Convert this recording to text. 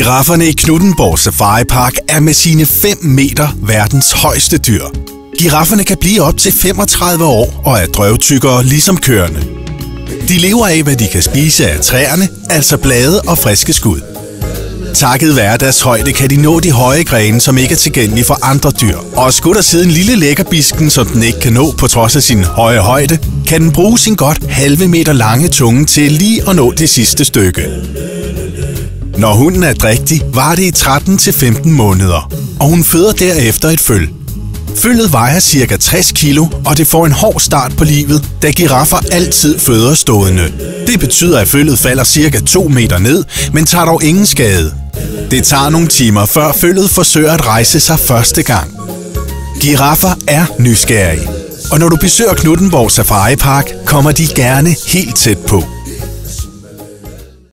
Girafferne i Knuthenborg Safari Park er med sine 5 meter verdens højeste dyr. Girafferne kan blive op til 35 år og er drøvtyggere ligesom køerne. De lever af, hvad de kan spise af træerne, altså blade og friske skud. Takket være deres højde kan de nå de høje grene, som ikke er tilgængelige for andre dyr. Og skulle der sidde en lille lækkerbisken, som den ikke kan nå på trods af sin høje højde, kan den bruge sin godt halve meter lange tunge til lige at nå det sidste stykke. Når hunden er drægtig, varer det i 13 til 15 måneder, og hun føder derefter et føl. Føllet vejer ca. 60 kilo, og det får en hård start på livet, da giraffer altid føder stående. Det betyder, at føllet falder ca. 2 meter ned, men tager dog ingen skade. Det tager nogle timer, før føllet forsøger at rejse sig første gang. Giraffer er nysgerrige, og når du besøger Knuthenborg Safari Park, kommer de gerne helt tæt på.